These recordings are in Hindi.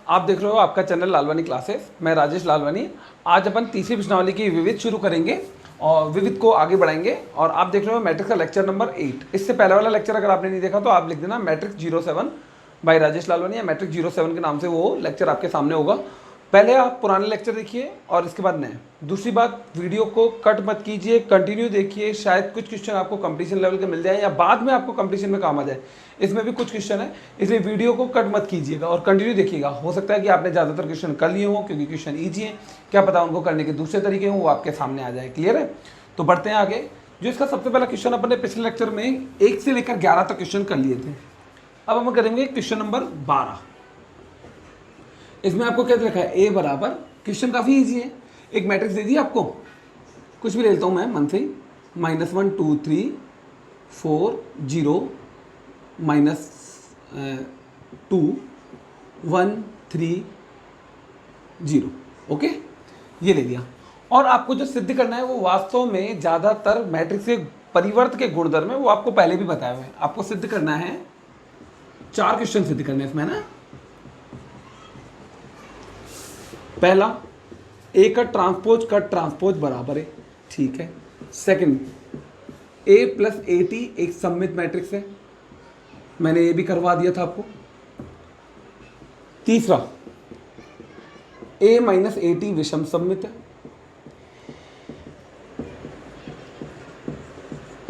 आप देख रहे हो आपका चैनल लालवानी क्लासेस। मैं राजेश लालवानी। आज अपन तीसरी प्रश्नावली की विविध शुरू करेंगे और विविध को आगे बढ़ाएंगे। और आप देख रहे हो मैट्रिक्स का लेक्चर नंबर 8। इससे पहले वाला लेक्चर अगर आपने नहीं देखा तो आप लिख देना मैट्रिक्स 07 बाय राजेश लालवानी या मैट्रिक्स 07 के नाम से वो लेक्चर आपके सामने होगा। पहले आप पुराने लेक्चर देखिए और इसके बाद नए। दूसरी बात, वीडियो को कट मत कीजिए, कंटिन्यू देखिए। शायद कुछ क्वेश्चन आपको कंपटीशन लेवल के मिल जाए या बाद में आपको कंपटीशन में काम आ जाए। इसमें भी कुछ क्वेश्चन है, इसलिए वीडियो को कट मत कीजिएगा और कंटिन्यू देखिएगा। हो सकता है कि आपने ज़्यादातर क्वेश्चन कर लिए हों क्योंकि क्वेश्चन ईजी है, क्या पता उनको करने के दूसरे तरीके हों, वो आपके सामने आ जाए। क्लियर है? तो बढ़ते हैं आगे। जो इसका सबसे पहला क्वेश्चन अपने पिछले लेक्चर में 1 से लेकर 11 तक क्वेश्चन कर लिए थे। अब हम करेंगे क्वेश्चन नंबर 12। इसमें आपको क्या लिखा है? ए बराबर, क्वेश्चन काफ़ी इजी है। एक मैट्रिक्स दे दी आपको, कुछ भी ले लेता हूँ मैं मन से ही, -1 2 3 4 0 -2 1 3 0। ओके, ये ले लिया। और आपको जो सिद्ध करना है वो वास्तव में ज़्यादातर मैट्रिक्स के परिवर्त के गुणधर्म है, वो आपको पहले भी बताया हुआ है। आपको सिद्ध करना है 4 क्वेश्चन सिद्ध करने हैं इसमें ना। पहला, ए का ट्रांसपोज बराबर है, ठीक है। Second, A plus A T एक सममित मैट्रिक्स है, मैंने ये भी करवा दिया था आपको। तीसरा, ए माइनस ए टी विषम सममित है,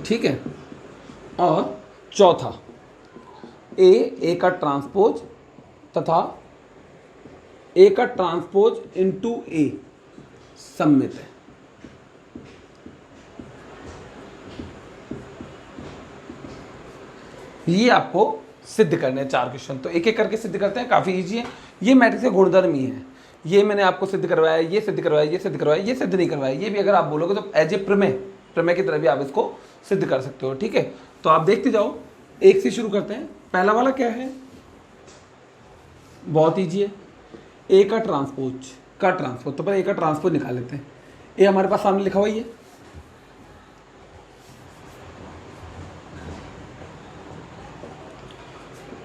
ठीक है। और चौथा, ए का ट्रांसपोज तथा ए का ट्रांसपोज इनटू ए सममित है। ये आपको सिद्ध करने हैं 4 क्वेश्चन। तो एक एक करके सिद्ध करते हैं, काफ़ी इजी है। ये मैट्रिक्स के गुणधर्म ही है। ये मैंने आपको सिद्ध करवाया, ये सिद्ध करवाया, ये सिद्ध करवाया, ये सिद्ध नहीं करवाया। ये भी अगर आप बोलोगे तो एज ए प्रमेय की तरह भी आप इसको सिद्ध कर सकते हो, ठीक है। तो आप देखते जाओ, एक से शुरू करते हैं। पहला वाला क्या है? बहुत ईजी है, ए का ट्रांसपोज तो पहले ए का ट्रांसपोज निकाल लेते हैं। ए हमारे पास सामने लिखा हुआ ही है,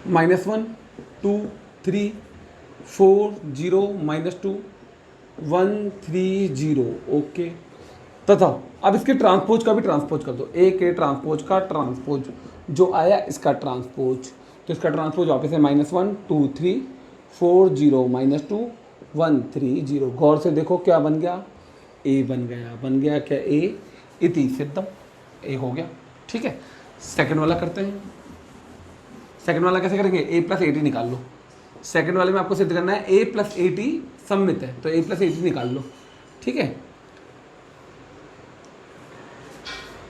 -1 2 3 4 0 -2 1 3 0। ओके, तथा अब इसके ट्रांसपोज का भी ट्रांसपोज कर दो। ए के ट्रांसपोज का ट्रांसपोज जो आया इसका ट्रांसपोज, तो इसका ट्रांसपोज वापस है -1 2 3 4 0 -2 1 3 0। गौर से देखो क्या बन गया? ए बन गया क्या? ए इति सिद्धम, ए हो गया, ठीक है। सेकंड वाला करते हैं। सेकंड वाला कैसे करेंगे? ए प्लस ए टी निकाल लो। सेकंड वाले में आपको सिद्ध करना है ए प्लस ए टी सममित है, तो ए प्लस ए टी निकाल लो, ठीक है।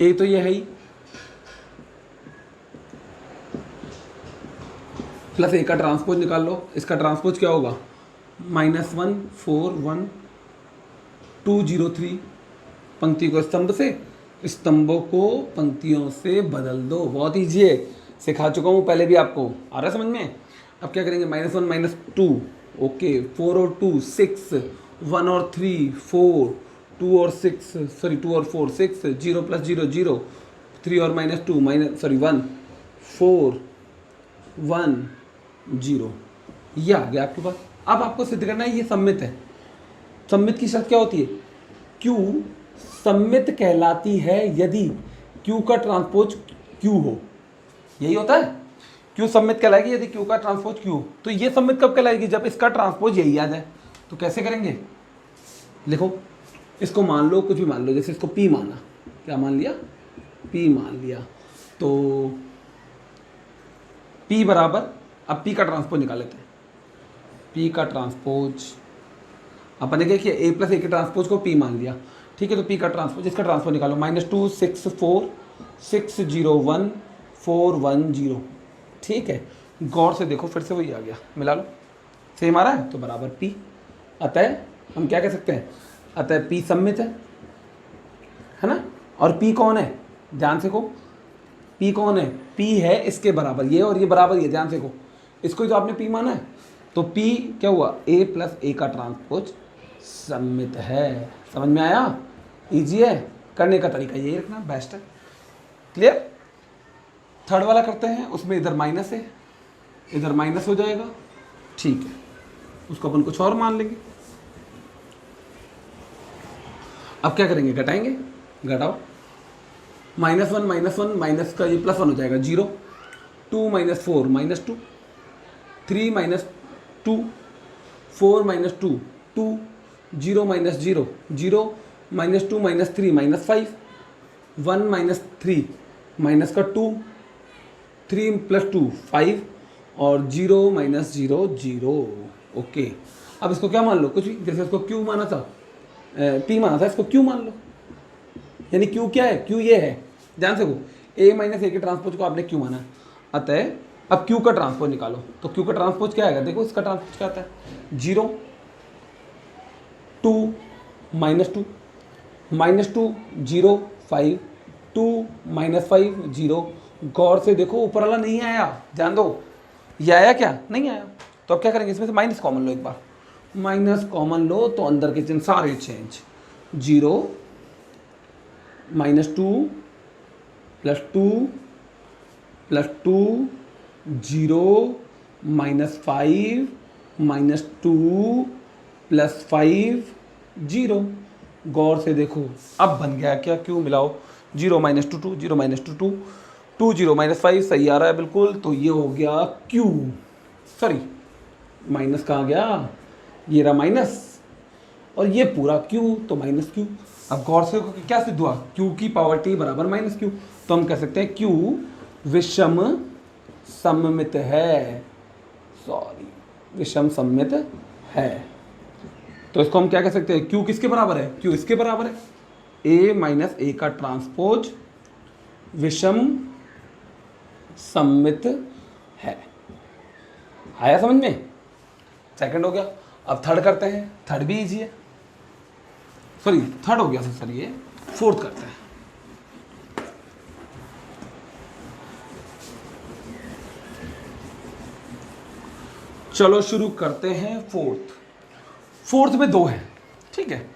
ए तो ये है ही, प्लस ए का ट्रांसपोज निकाल लो। इसका ट्रांसपोज क्या होगा? -1 4 1 2 0 3। पंक्ति को स्तंभ से, स्तंभों को पंक्तियों से बदल दो। बहुत ईजी है, सिखा चुका हूँ पहले भी आपको, आ रहा है समझ में? अब क्या करेंगे? -1 -2, ओके। 4 और 2 6, 1 और 3 4, 2 और 4 6, 0 प्लस 0 0, 3 और -2 1 4 1 0। ये आ गया आपके पास। अब आपको सिद्ध करना है ये सममित है। सममित की शर्त क्या होती है? Q सममित कहलाती है यदि Q का ट्रांसपोज Q हो। यही होता है, Q सममित कहलाएगी यदि Q का ट्रांसपोज Q। तो ये सममित कब कहलाएगी? जब इसका ट्रांसपोज यही आ जाए। तो कैसे करेंगे? लिखो, इसको मान लो, कुछ भी मान लो, जैसे इसको P माना। क्या मान लिया? P मान लिया। तो P बराबर, अब P का ट्रांसपोज निकाल लेते हैं। P का ट्रांसपोज अपन ने क्या किया? A प्लस ए के ट्रांसपोज को P मान लिया, ठीक है। तो P का ट्रांसपोज, इसका ट्रांसपोज निकालो। -2 6 4 6 0 1 4 1 0, ठीक है। गौर से देखो, फिर से वही आ गया, मिला लो, सेम आ रहा है, तो बराबर P। अतः हम क्या कह सकते हैं? अतः P सममित है ना। और P कौन है? ध्यान से को, P कौन है? P है इसके बराबर, ये और ये बराबर, ये ध्यान से को, इसको ही तो आपने P माना है। तो P क्या हुआ? A प्लस ए का ट्रांसपोज सममित है। समझ में आया? इजी है, करने का तरीका यही रखना, बेस्ट है। क्लियर? थर्ड वाला करते हैं, उसमें इधर माइनस है, इधर माइनस हो जाएगा, ठीक है। उसको अपन कुछ और मान लेंगे। अब क्या करेंगे, घटाएंगे, घटाओ, -1 -1 माइनस का ये +1 हो जाएगा 0, 2 - 4 -2, 3 - 2, 4 - 2 2, 0 - 0 0, -2 - 3 -5, 1 - 3 माइनस का 2, 3 + 2 5 और 0 - 0 0। ओके, अब इसको क्या मान लो, कुछ भी, जैसे इसको क्यू माना था, पी माना था, इसको क्यू मान लो। यानी क्यू क्या है, क्यू ये है, ध्यान से वो ए माइनस ए के ट्रांसपोज को आपने क्यू माना। अतः अब क्यू का ट्रांसपोज निकालो, तो क्यू का ट्रांसपोज क्या आएगा, देखो इसका ट्रांसपोज क्या आता है, 0 2 -2 -2 0 5 2 -5 0। गौर से देखो ऊपर वाला नहीं आया, ध्यान दो, ये आया क्या, नहीं आया। तो अब क्या करेंगे, इसमें से माइनस कॉमन लो, एक बार माइनस कॉमन लो तो अंदर के चिन्ह सारे चेंज, 0 -2 +2 +2 0 -5 -2 +5 0। गौर से देखो अब बन गया क्या, क्यों मिलाओ, 0 - 2 2 0 - 2 2 2 0 -5 सही आ रहा है बिल्कुल। तो ये हो गया क्यू, सॉरी माइनस कहाँ गया, ये रहा माइनस, और ये पूरा क्यू तो माइनस क्यू। अब गौर से क्या सिद्ध हुआ, क्यू की पावर टी बराबर -क्यू। तो हम कह सकते हैं क्यू विषम सममित है, सॉरी विषम सममित है। तो इसको हम क्या कह सकते हैं, क्यू किसके बराबर है, क्यू इसके बराबर है, ए माइनस ए का ट्रांसपोज विषम सममित है। आया समझ में, सेकंड हो गया। अब थर्ड करते हैं, थर्ड भी इजी है, सॉरी थर्ड हो गया सर, ये फोर्थ करते हैं। चलो शुरू करते हैं फोर्थ। फोर्थ में 2 है, ठीक है,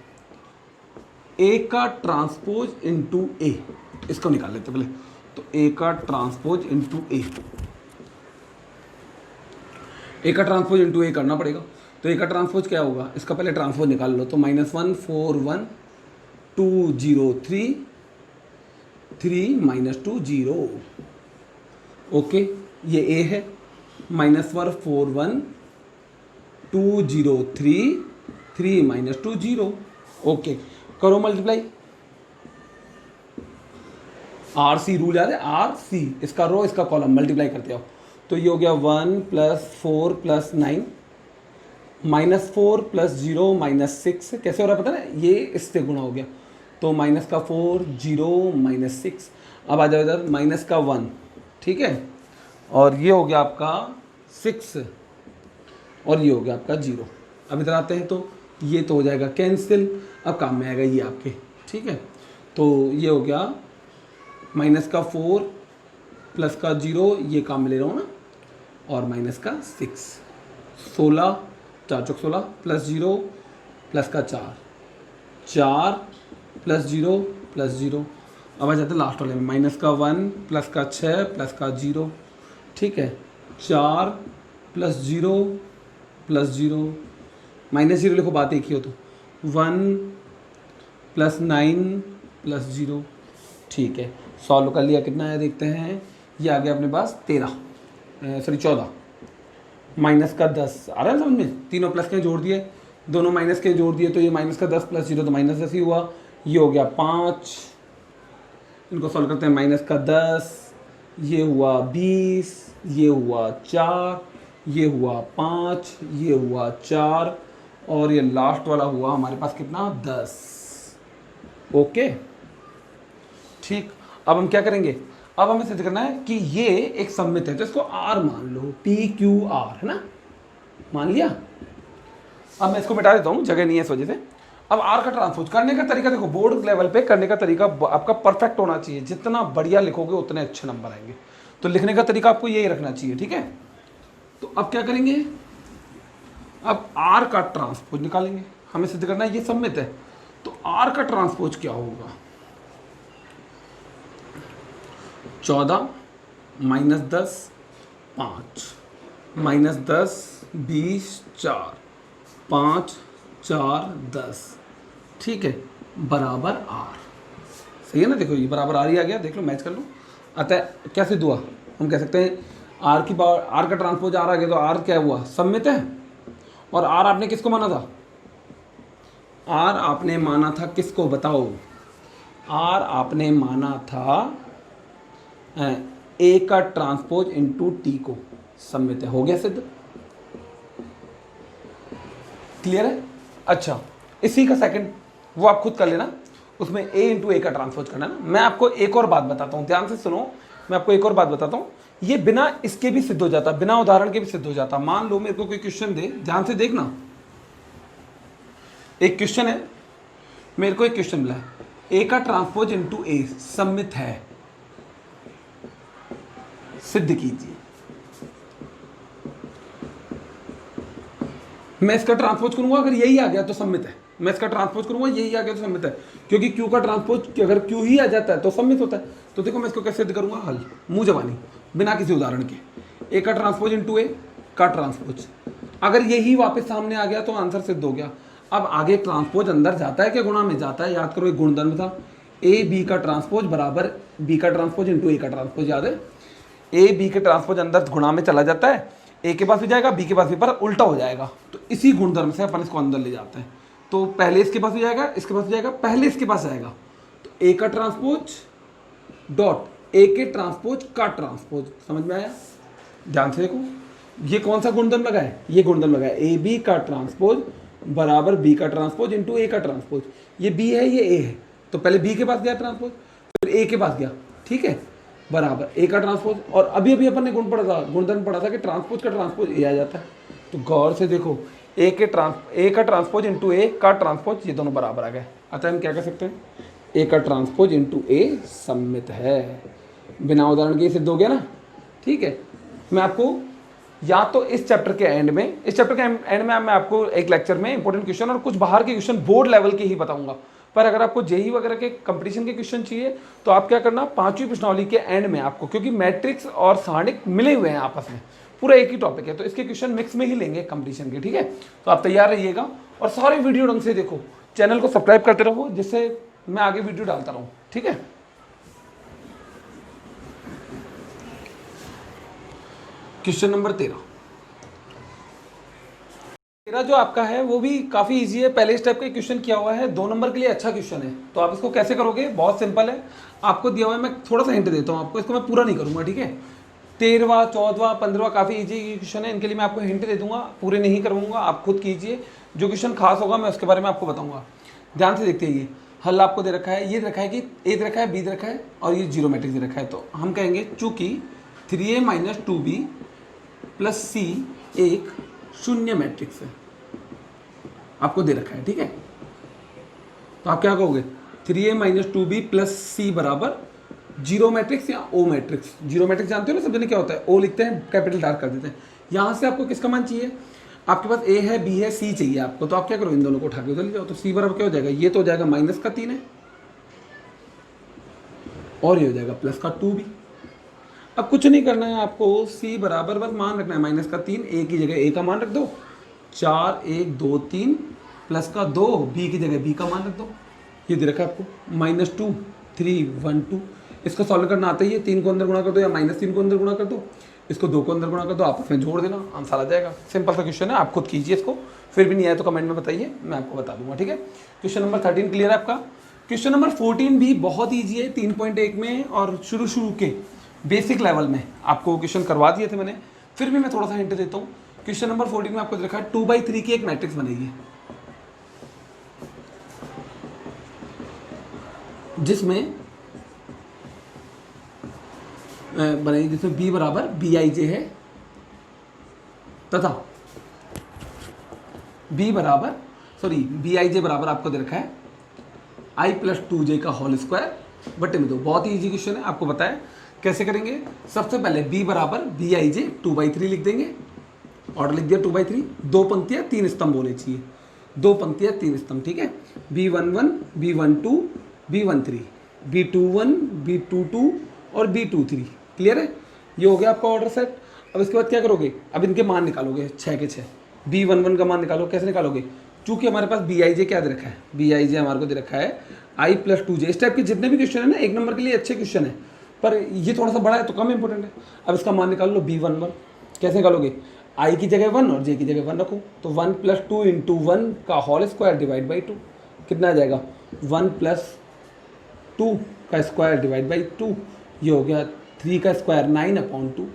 ए का ट्रांसपोज इनटू ए, इसको निकाल लेते पहले। तो ए का ट्रांसपोज इनटू ए का ट्रांसपोज इनटू ए करना पड़ेगा। तो ए का ट्रांसपोज क्या होगा, इसका पहले ट्रांसपोज निकाल लो। तो -1 4 1 2 0 3 3 -2 0। ओके, ये ए है, -1 4 1 2 0 3 3 -2 0। ओके, करो मल्टीप्लाई, आर सी रूल याद है, आर सी, इसका रो इसका कॉलम मल्टीप्लाई करते हो। तो ये हो गया 1 + 4 + 9 -4 + 0 -6। कैसे हो रहा है पता ना, ये इससे गुणा हो गया, तो -4 0 -6। अब आ जाओ इधर -1, ठीक है, और ये हो गया आपका 6 और ये हो गया आपका 0। अब इधर आते हैं तो ये तो हो जाएगा कैंसिल, अब काम में आएगा ये आपके, ठीक है। तो ये हो गया -4 + 0, ये काम में ले रहा हूँ ना, और -6 16 4 चौक 16 +0 +4 4 +0 +0। अब आ जाते हैं लास्ट वाले में, -1 +6 +0, ठीक है, 4 +0 +0 -0 लिखो, बात एक ही हो तो 1 + 9 +0, ठीक है। सॉल्व कर लिया, कितना आया देखते हैं, ये आ गया अपने पास 13, सॉरी 14, -10 आ रहा है समझ में, तीनों प्लस के जोड़ दिए, दोनों माइनस के जोड़ दिए, तो ये -10 + 0 तो -10 ही हुआ। ये हो गया 5, इनको सॉल्व करते हैं, -10, ये हुआ 20, ये हुआ 4, ये हुआ 5, ये हुआ 4, और ये लास्ट वाला हुआ हमारे पास कितना, 10। ओके, ठीक। अब हम क्या करेंगे, अब हमें सिद्ध करना है कि ये एक सममित है, तो इसको R मान लो, PQR है ना, मान लिया। अब मैं इसको मिटा देता हूँ, जगह नहीं है इस वजह से। अब R का ट्रांसपोज करने का तरीका देखो, बोर्ड लेवल पे करने का तरीका आपका परफेक्ट होना चाहिए, जितना बढ़िया लिखोगे उतने अच्छे नंबर आएंगे। तो लिखने का तरीका आपको यही रखना चाहिए, ठीक है। तो अब क्या करेंगे, अब R का ट्रांसपोज निकालेंगे, हमें सिद्ध करना है ये सममित है। तो R का ट्रांसपोज क्या होगा, 14 -10 5 -10 20 4 5 4 10, ठीक है, बराबर आर। सही है ना, देखो ये बराबर आर ही आ गया, देख लो मैच कर लो। अतः क्या सिद्ध हुआ, हम कह सकते हैं आर की पावर, आर का ट्रांसपोज आर आ गया, तो आर क्या हुआ, सममित है। और आर आपने किसको माना था, आर आपने माना था किसको बताओ, आर आपने माना था ए का ट्रांसपोज इनटू टी को, सममित है, हो गया सिद्ध। क्लियर है। अच्छा, इसी का सेकंड वो आप खुद कर लेना, उसमें ए इंटू ए का ट्रांसपोज करना है ना। मैं आपको एक और बात बताता हूँ, ध्यान से सुनो, मैं आपको एक और बात बताता हूँ, ये बिना इसके भी सिद्ध हो जाता, बिना उदाहरण के भी सिद्ध हो जाता। मान लो मेरे को कोई क्वेश्चन दे, ध्यान से देखना, एक क्वेश्चन है, मेरे को एक क्वेश्चन मिला है, ए का ट्रांसपोज इनटू ए सममित है, सिद्ध कीजिए। मैं इसका ट्रांसपोज करूंगा, अगर यही आ गया तो सममित है, मैं इसका ट्रांसपोज करूंगा यही आ गया तो सममित है, क्योंकि क्यू का ट्रांसपोज अगर क्यू ही आ जाता है तो सममित होता है। तो देखो मैं इसको कैसे सिद्ध करूंगा, हल मुंह जबानी, बिना किसी उदाहरण के, ए का ट्रांसपोज इनटू ए का ट्रांसपोज, अगर यही वापस सामने आ गया तो आंसर सिद्ध हो गया। अब आगे ट्रांसपोज अंदर जाता है क्या गुणा में जाता है, याद करो एक गुणधर्म था, ए बी का ट्रांसपोज बराबर बी का ट्रांसपोज इनटू ए का ट्रांसपोज, याद है, ए बी के ट्रांसपोज अंदर गुणा में चला जाता है, ए के पास भी जाएगा बी के पास भी, पर उल्टा हो जाएगा, तो इसी गुणधर्म से अपन इसको अंदर ले जाते हैं। तो पहले इसके पास भी जाएगा, इसके पास भी जाएगा, पहले इसके पास जाएगा, तो ए का ट्रांसपोज डॉट ए के ट्रांसपोज का ट्रांसपोज, समझ में आया। ध्यान से देखो, ये कौन सा गुणधर्म लगा है, ये गुणधर्म लगा है, ए बी का ट्रांसपोज बराबर बी का ट्रांसपोज इंटू ए का ट्रांसपोज, ये बी है ये ए है, तो पहले बी के पास गया ट्रांसपोज, फिर ए के पास गया, ठीक है, बराबर ए का ट्रांसपोज, और अभी अभी अपन ने गुणधर्म पढ़ा था कि ट्रांसपोज का ट्रांसपोज ए आ जाता है। तो गौर से देखो, ए का ट्रांसपोज इंटू ए का ट्रांसपोज, ये दोनों बराबर आ गए, अतः हम क्या कर सकते हैं, ए का ट्रांसपोज इंटू ए सममित है, बिना उदाहरण के सिद्ध हो गया ना। ठीक है, मैं आपको या तो इस चैप्टर के एंड में, मैं आपको एक लेक्चर में इंपॉर्टेंट क्वेश्चन और कुछ बाहर के क्वेश्चन बोर्ड लेवल के ही बताऊंगा, पर अगर आपको जेई वगैरह के कंपटीशन के क्वेश्चन चाहिए तो आप क्या करना, 5वीं प्रश्नावली के एंड में आपको, क्योंकि मैट्रिक्स और सारणिक मिले हुए हैं आपस में, पूरा एक ही टॉपिक है, तो इसके क्वेश्चन मिक्स में ही लेंगे कंपटीशन के, ठीक है। तो आप तैयार रहिएगा और सारे वीडियो ढंग से देखो, चैनल को सब्सक्राइब करते रहो जिससे मैं आगे वीडियो डालता रहूँ, ठीक है। क्वेश्चन नंबर 13 जो आपका है वो भी काफ़ी इजी है, पहले स्टेप का क्वेश्चन किया हुआ है, 2 नंबर के लिए अच्छा क्वेश्चन है। तो आप इसको कैसे करोगे, बहुत सिंपल है, आपको दिया हुआ है, मैं थोड़ा सा हिंट देता हूँ आपको, इसको मैं पूरा नहीं करूँगा, ठीक है। 13वां 14वां 15वां काफ़ी इजी क्वेश्चन है, इनके लिए मैं आपको हिंट दे दूंगा, पूरे नहीं करवाऊंगा, आप खुद कीजिए, जो क्वेश्चन खास होगा मैं उसके बारे में आपको बताऊँगा। ध्यान से देखते हैं, हल आपको दे रखा है, ये दे रखा है कि ए दे रखा है, बी दे रखा है और ये जीरो मैट्रिक्स दे रखा है, तो हम कहेंगे चूँकि 3a minus 2b plus c एक शून्य मैट्रिक्स है, आपको दे रखा है, ठीक है। तो आप क्या कहोगे, 3a माइनस 2b प्लस सी बराबर जीरो मैट्रिक्स या ओ मैट्रिक्स। जीरो मैट्रिक्स जानते हो ना सब जने क्या होता है, ओ लिखते हैं कैपिटल डार्क कर देते हैं। यहाँ से आपको किसका मान चाहिए, आपके पास ए है बी है सी चाहिए आपको, तो आप क्या करो, इन दोनों को उठा के उधर ले जाओ, तो सी बराबर क्या हो जाएगा, ये तो हो जाएगा माइनस का 3 है और ये हो जाएगा प्लस का 2b। अब कुछ नहीं करना है आपको, सी बराबर बस मान रखना है माइनस का 3, ए की जगह ए का मान रख दो, 4 1 2 3 प्लस का 2, बी की जगह बी का मान रख दो, ये दे रखा है आपको -2 3 1 2। इसको सॉल्व करना आता ही है, 3 को अंदर गुणा कर दो या -3 को अंदर गुणा कर दो, इसको 2 को अंदर गुणा कर दो, आपस में जोड़ देना, आंसर आ जाएगा। सिंपल सा क्वेश्चन है, आप खुद कीजिए इसको, फिर भी नहीं आया तो कमेंट में बताइए, मैं आपको बता दूंगा, ठीक है। क्वेश्चन नंबर 13 क्लियर है आपका। क्वेश्चन नंबर 14 भी बहुत ईजी है, 3.1 में और शुरू के बेसिक लेवल में आपको क्वेश्चन करवा दिए थे मैंने, फिर भी मैं थोड़ा सा हिंट देता हूँ। क्वेश्चन नंबर 14 में आपको देखा है 2/3 की एक मैट्रिक्स बनेगी, जिसमें बनेगी, जिसमें b बराबर bij है तथा bij बराबर आपको दे रखा है i + 2j का होल स्क्वायर बटे में 2। बहुत ही ईजी क्वेश्चन है, आपको बताया कैसे करेंगे। सबसे पहले b बराबर bij 2/3 लिख देंगे, ऑर्डर लिख दिया 2/3, 2 पंक्तियां 3 स्तंभ होने चाहिए, 2 पंक्तियां 3 स्तंभ, ठीक है। b11 b12 b13 b21 b22 और b23, क्लियर है, ये हो गया आपका ऑर्डर सेट। अब इसके बाद क्या करोगे, अब इनके मान निकालोगे 6 के 6, B11 का मान निकालो, कैसे निकालोगे? चूंकि हमारे पास Bij क्या दे रखा है, Bij हमारे को दे रखा है I + 2j। इस टाइप के जितने भी क्वेश्चन है ना, एक नंबर के लिए अच्छे क्वेश्चन है, पर ये थोड़ा सा बड़ा है तो कम इंपॉर्टेंट है। अब इसका मान निकाल लो B11, कैसे निकालोगे? I की जगह 1 और j की जगह 1 रखो, तो 1 + 2 × 1 का होल स्क्वायर डिवाइड बाई 2, कितना आ जाएगा? 1 + 2 का स्क्वायर डिवाइड बाई 2, ये हो गया 3 का स्क्वायर 9/2।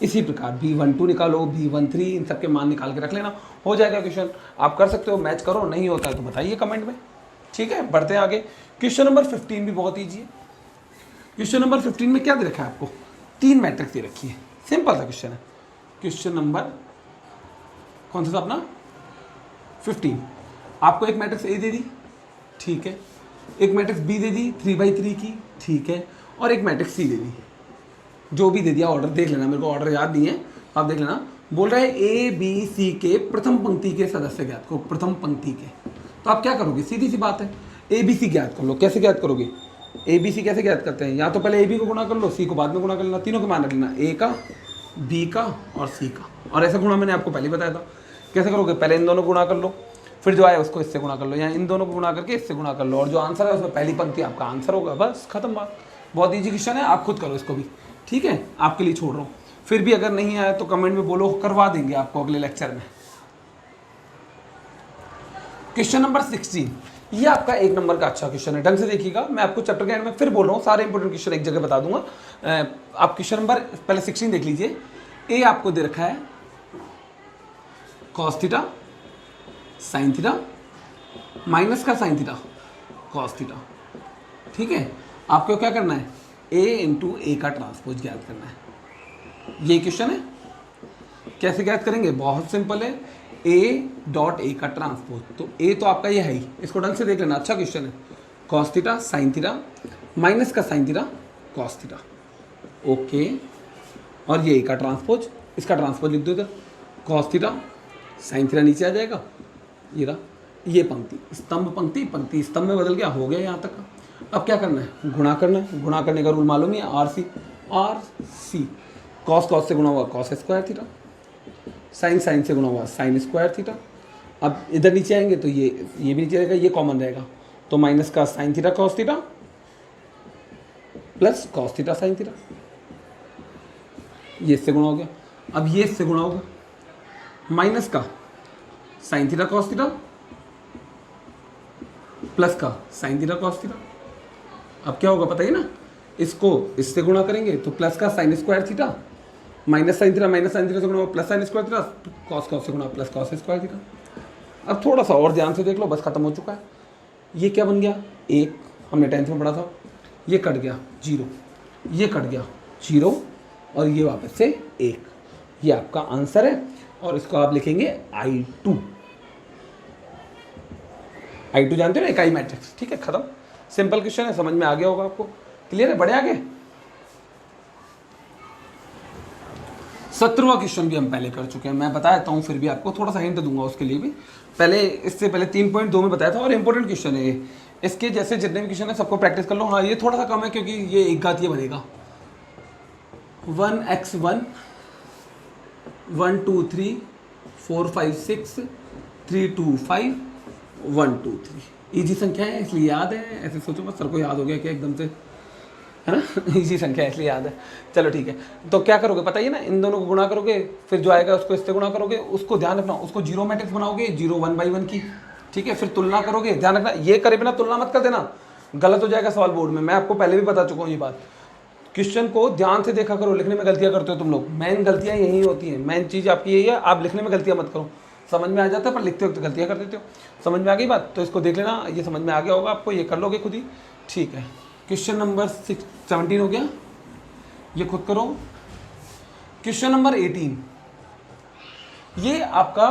इसी प्रकार B12 निकालो, B13, इन सब के मान निकाल के रख लेना, हो जाएगा क्वेश्चन। आप कर सकते हो, मैच करो, नहीं होता है तो बताइए कमेंट में, ठीक है। बढ़ते हैं आगे। क्वेश्चन नंबर 15 भी बहुत ईजी है। क्वेश्चन नंबर 15 में क्या दे रखा है आपको? 3 मैट्रिक्स दे रखी है, सिंपल सा क्वेश्चन है। क्वेश्चन नंबर कौन सा था अपना? 15। आपको एक मैट्रिक्स ए दे दी, ठीक है, एक मैट्रिक्स बी दे दी 3/3 की, ठीक है, और एक मैट्रिक्स सी दे दी। जो भी दे दिया ऑर्डर देख लेना, मेरे को ऑर्डर याद नहीं है, आप देख लेना। बोल रहा है ए बी सी के प्रथम पंक्ति के सदस्य ज्ञात करो, प्रथम पंक्ति के। तो आप क्या करोगे? सीधी सी बात है, ए बी सी ज्ञात कर लो। कैसे ज्ञात करोगे? ए बी सी कैसे ज्ञात करते हैं? या तो पहले ए बी को गुणा कर लो, सी को बाद में गुणा कर लेना, तीनों के मान रख लेना, ए का, बी का और सी का। और ऐसा गुणा मैंने आपको पहले बताया था। कैसे करोगे? पहले इन दोनों को गुणा कर लो, फिर जो आए उसको इससे गुणा कर लो, या इन दोनों को गुणा करके इससे गुणा कर लो, और जो आंसर है उसमें पहली पंक्ति आपका आंसर होगा, बस खत्म बात। बहुत ईजी क्वेश्चन है, आप खुद करो इसको भी, ठीक है, आपके लिए छोड़ रहा हूँ। फिर भी अगर नहीं आया तो कमेंट में बोलो, करवा देंगे आपको अगले लेक्चर में। क्वेश्चन नंबर 16, ये आपका 1 नंबर का अच्छा क्वेश्चन है, ढंग से देखिएगा। मैं आपको चैप्टर के एंड में फिर बोल रहा हूँ, सारे इंपोर्टेंट क्वेश्चन एक जगह बता दूंगा। आप क्वेश्चन नंबर पहले 16 देख लीजिए। ए आपको दे रखा है cos theta sin theta minus का sin थीटा cos थीटा, ठीक है। आपको क्या करना है? a × a का ट्रांसपोज ज्ञात करना है। ये क्वेश्चन है, कैसे ज्ञात करेंगे? बहुत सिंपल है, a.a का ट्रांसपोज। तो a तो आपका ये है ही, इसको ढंग से देख लेना, अच्छा क्वेश्चन है। cos theta sin theta minus का sin theta cos theta, okay. और ये a का ट्रांसपोज, इसका ट्रांसपोज लिख दो इधर, cos थीटा sin थीटा नीचे आ जाएगा, ये रहा, ये पंक्ति स्तंभ, पंक्ति पंक्ति स्तंभ में बदल गया, हो गया यहाँ तक का। अब क्या करना है? गुणा करना है। गुणा करने का रूल मालूम है, आर सी। cos से गुणा हुआ cos स्क्वायर थीटा, sin से गुणा हुआ sin स्क्वायर थीटा। अब इधर नीचे आएंगे तो ये भी नीचे रहेगा, ये कॉमन रहेगा, तो माइनस का sin theta cos theta plus cos theta sin theta, ये इससे गुणा हो गया। अब ये इससे गुणा होगा, माइनस का sin theta cos theta plus का sin थीटा cos थीटा। अब क्या होगा पता ही ना, इसको इससे गुणा करेंगे तो प्लस का sin square theta minus sin theta से गुणा हुआ plus sin square theta, cos से गुणा प्लस cos स्क्वायर थीटा। अब थोड़ा सा और ध्यान से देख लो, बस खत्म हो चुका है। ये क्या बन गया? 1, हमने 10th में पढ़ा था, ये कट गया 0, ये कट गया 0, और ये वापस से 1। ये आपका आंसर है, और इसको आप लिखेंगे I2। I2 जानते हो ना, इकाई मैट्रिक्स, ठीक है, खत्म। सिंपल क्वेश्चन है, समझ में आ गया होगा आपको, क्लियर है? बढ़े आगे। 17वां क्वेश्चन भी हम पहले कर चुके हैं, मैं बताता हूँ, फिर भी आपको थोड़ा सा हिंट दूंगा उसके लिए भी। पहले इससे पहले 3.2 में बताया था, और इंपॉर्टेंट क्वेश्चन है ये। इसके जैसे जितने भी क्वेश्चन है सबको प्रैक्टिस कर लो। हाँ, ये थोड़ा सा कम है क्योंकि ये एक घात ये बनेगा 1x1 1 2 3 4 5 6 3 2 5 1 2 3। ईजी संख्या है इसलिए याद है, ऐसे सोचो बस सर को याद हो गया क्या एकदम से, है ना। ईजी संख्या है इसलिए याद है। चलो ठीक है, तो क्या करोगे बताइए ना, इन दोनों को गुणा करोगे, फिर जो आएगा उसको इससे गुणा करोगे, उसको ध्यान रखना, उसको जीरो मैट्रिक्स बनाओगे, 0 1/1 की, ठीक है। फिर तुलना करोगे, ध्यान रखना, ये करे बिना तुलना मत कर देना, गलत हो जाएगा सवाल बोर्ड में। मैं आपको पहले भी बता चुका हूँ ये बात। क्वेश्चन को ध्यान से देखा करो, लिखने में गलतियाँ करते हो तुम लोग, मेन गलतियाँ यही होती हैं, मेन चीज़ आपकी यही है, आप लिखने में गलतियाँ मत करो। समझ में आ जाता है पर लिखते वक्त गलतियाँ कर देते हो। समझ में आ गई बात? तो इसको देख लेना, ये समझ में आ गया होगा आपको, ये कर लोगे खुद ही, ठीक है। क्वेश्चन नंबर 17 हो गया, ये खुद करो। क्वेश्चन नंबर 18, ये आपका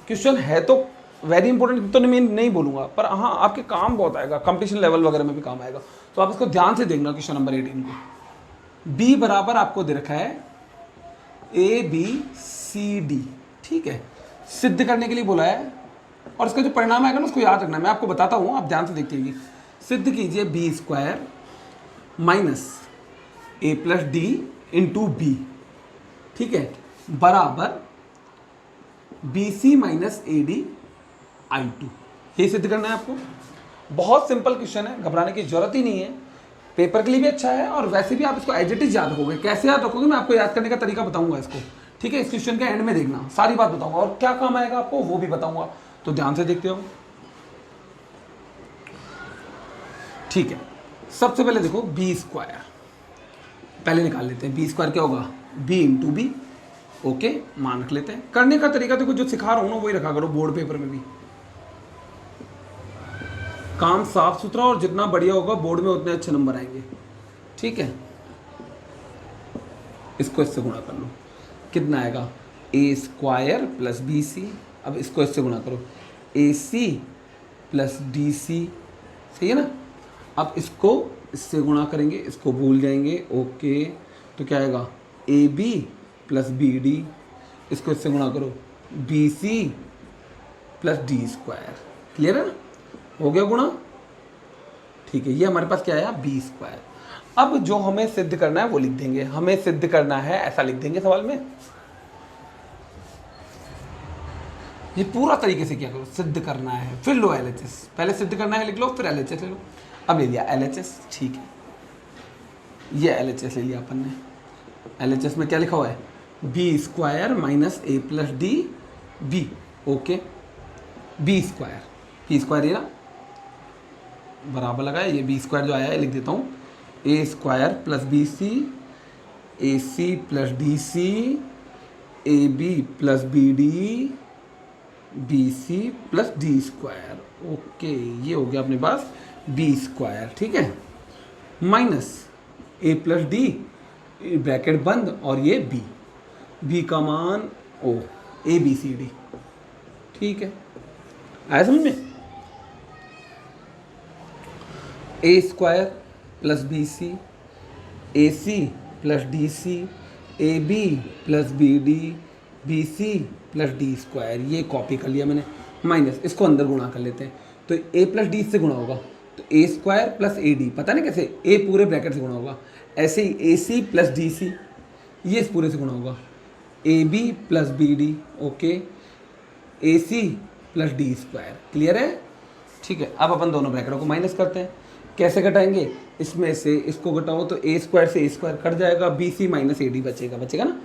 क्वेश्चन है तो वेरी इंपॉर्टेंट तो नहीं बोलूँगा, पर हाँ आपके काम बहुत आएगा, कंपटीशन लेवल वगैरह में भी काम आएगा, तो आप इसको ध्यान से देखना। क्वेश्चन नंबर 18 को बी बराबर आपको दे रखा है ABCD, ठीक है, सिद्ध करने के लिए बोला है, और इसका जो परिणाम आएगा ना उसको याद रखना है। मैं आपको बताता हूँ, आप ध्यान से देखिए। सिद्ध कीजिए B² minus A + D × B, ठीक है, बराबर B C minus A D I two, ये सिद्ध करना है आपको। बहुत सिंपल क्वेश्चन है, घबराने की जरूरत ही नहीं है, पेपर के लिए भी अच्छा है और वैसे भी आप इसको एज इट इज याद रखोगे। कैसे याद रखोगे मैं आपको याद करने का तरीका बताऊंगा इसको, ठीक है। इस क्वेश्चन के एंड में देखना, सारी बात बताऊंगा और क्या काम आएगा आपको वो भी बताऊंगा, तो ध्यान से देखते हो, ठीक है। सबसे पहले देखो बी स्क्वायर पहले निकाल लेते हैं। बी स्क्वायर क्या होगा, बी इंटू बी, ओके, मान रख लेते हैं। करने का तरीका देखो जो सिखा रहा हूं ना वही रखा करो बोर्ड पेपर में भी, काम साफ सुथरा और जितना बढ़िया होगा बोर्ड में उतने अच्छे नंबर आएंगे, ठीक है। इसको इससे गुणा कर लो, कितना आएगा, ए स्क्वायर प्लस बी सी। अब इसको इससे गुणा करो, ए सी प्लस डी सी, सही है ना। अब इसको इससे गुणा करेंगे, इसको भूल जाएंगे, ओके। तो क्या आएगा, A B plus B D, इसको इससे गुणा करो, B C plus D square. Clear है ना, हो गया गुणा, ठीक है। ये हमारे पास क्या आया, बी स्क्वायर। अब जो हमें सिद्ध करना है वो लिख देंगे, हमें सिद्ध करना है ऐसा लिख देंगे सवाल में। ये पूरा तरीके से क्या करो, सिद्ध करना है, फिर लो एलएचएस, पहले सिद्ध करना है लिख लो, फिर एलएचएस ले लो। अब ले लिया एलएचएस, ठीक है, ये एलएचएस ले लिया अपन ने। एलएचएस में क्या लिखा हुआ है, B square minus A plus D B, okay. B square ये ना बराबर लगाया, ये बी स्क्वायर जो आया है लिख देता हूँ, A square plus B C, A C plus D C, A B plus B D, B C plus D square, okay. ये हो गया अपने पास बी स्क्वायर, ठीक है, minus A plus D, bracket बंद, और ये बी, बी का मान ओ, ए बी सी डी, ठीक है। आया समझ में, A square plus B C, A C plus D C, A B plus B D, B C plus D square, ये कॉपी कर लिया मैंने, माइनस इसको अंदर गुणा कर लेते हैं। तो ए प्लस डी से गुणा होगा, तो A square plus A D, पता नहीं कैसे, ए पूरे ब्रैकेट से गुणा होगा, ऐसे ही ए सी प्लस डी सी, ये इस पूरे से गुणा होगा, A B plus B D, okay, A C plus D square. Clear है, ठीक है। अब अपन दोनों ब्रैकेटों को माइनस करते हैं, कैसे घटाएंगे, इसमें से इसको घटाओ तो ए स्क्वायर से ए स्क्वायर कट जाएगा, B C minus A D बचेगा ना,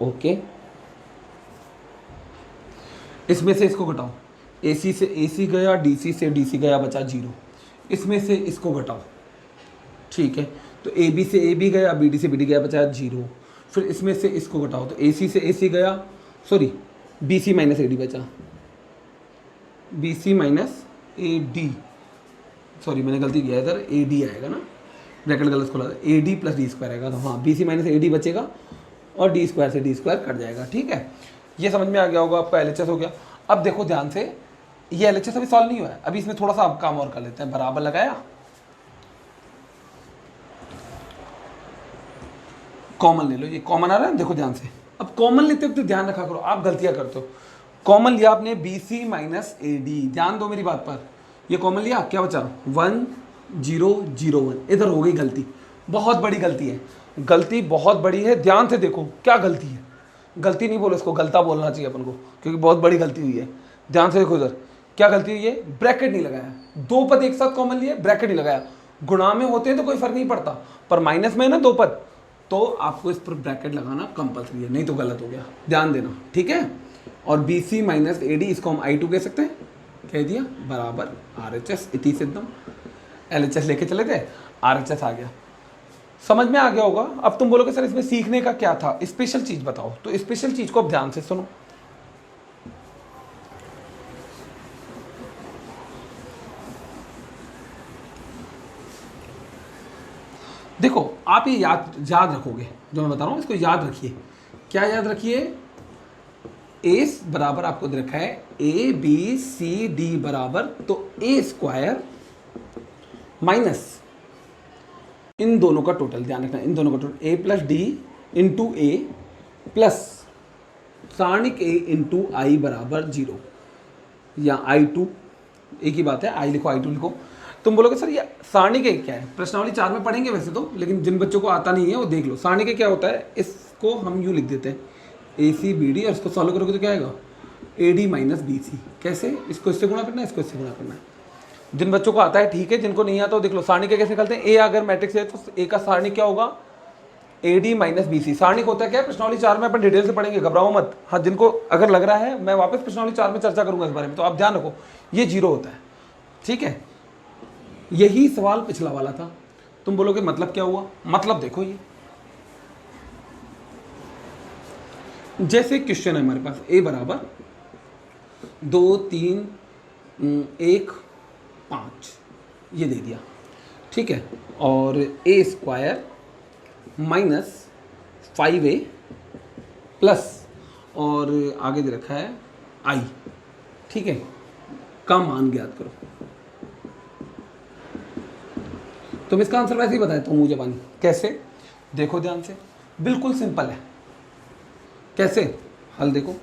ओके। इसमें से इसको घटाओ, ए सी से ए सी गया, डी सी से डी सी गया, बचा जीरो। इसमें से इसको घटाओ, ठीक है, तो ए बी से ए बी गया, बी डी से बी डी गया, बचा जीरो। फिर इसमें से इसको घटाओ, तो ए सी से ए सी गया, sorry B C minus A D बचा, B C minus A D, sorry मैंने गलती किया इधर, ए डी आएगा ना, ब्रैकेट गलत खोला, A D plus D square आएगा, तो हाँ B C minus A D बचेगा और डी स्क्वायर से डी स्क्वायर कट जाएगा, ठीक है। ये समझ में आ गया होगा आपका, एलएचएस हो गया। अब देखो ध्यान से, ये एलएचएस अभी सॉल्व नहीं हुआ है, अभी इसमें थोड़ा सा आप काम और कर लेते हैं। बराबर लगाया, कॉमन ले लो, ये कॉमन आ रहा है, देखो ध्यान से। अब कॉमन लेते वक्त तो ध्यान रखा करो, आप गलतियां करते हो। कॉमन लिया आपने B C minus A D, ध्यान दो मेरी बात पर, ये कॉमन लिया, क्या बचा 1 0 0 1, इधर हो गई गलती, बहुत बड़ी गलती है, गलती बहुत बड़ी है, ध्यान से देखो क्या गलती है। गलती नहीं बोलो इसको, गलता बोलना चाहिए अपन को, क्योंकि बहुत बड़ी गलती हुई है। ध्यान से देखो इधर क्या गलती हुई है, ब्रैकेट नहीं लगाया, दो पद एक साथ कॉमन लिए, ब्रैकेट नहीं लगाया। गुणा में होते हैं तो कोई फर्क नहीं पड़ता, पर माइनस में है ना दो पद, तो आपको इस पर ब्रैकेट लगाना कंपल्सरी है, नहीं तो गलत हो गया, ध्यान देना, ठीक है। और B C minus A D, इसको हम आई टू कह सकते हैं, कह दिया, बराबर आर एच एस, इति सिद्धम। एल एच एस लेके चले थे, आर एच एस आ गया, समझ में आ गया होगा। अब तुम बोलोगे सर इसमें सीखने का क्या था, स्पेशल चीज बताओ, तो स्पेशल चीज को अब ध्यान से सुनो। देखो आप ये याद रखोगे जो मैं बता रहा हूं, इसको याद रखिए। क्या याद रखिए, ए बराबर आपको दे रखा है ए बी सी डी बराबर, तो ए स्क्वायर माइनस इन दोनों का टोटल, ध्यान रखना इन दोनों का टोटल, ए प्लस डी इंटू ए प्लस सारणिक ए इंटू आई बराबर 0, या आई टू, एक ही बात है, आई लिखो आई टू लिखो। तुम बोलोगे सर ये सारणिक ए क्या है, प्रश्नावली 4 में पढ़ेंगे वैसे तो, लेकिन जिन बच्चों को आता नहीं है वो देख लो। सारणिक ए क्या होता है, इसको हम यूँ लिख देते हैं ए सी बी डी, और इसको सॉल्व करोगे तो क्या आएगा A D minus B C. कैसे? इसको इससे गुणा करना है, इसको इससे गुणा करना है। जिन बच्चों को आता है ठीक है, जिनको नहीं आता वो देख लो। सारणी के कैसे निकलते हैं? ए अगर मैट्रिक्स है तो ए का सारणी क्या होगा? A D minus B C. सारणी को होता है क्या? प्रश्नावली 4 में अपन डिटेल से पढ़ेंगे, घबराओ मत। हाँ, जिनको अगर लग रहा है, मैं वापस प्रश्नावली 4 में चर्चा करूंगा इस बारे में, तो आप ध्यान रखो ये 0 होता है, ठीक है। यही सवाल पिछला वाला था। तुम बोलोगे मतलब क्या हुआ? मतलब देखो, ये जैसे क्वेश्चन है हमारे पास, ए बराबर 2 3 1 5 ये दे दिया, ठीक है। और ए स्क्वायर माइनस 5a प्लस और आगे दे रखा है i, ठीक है, का मान ज्ञात करो। तुम इसका आंसर वैसे ही बताए तो मुझे पानी कैसे? देखो ध्यान से, बिल्कुल सिंपल है। कैसे हल देखो,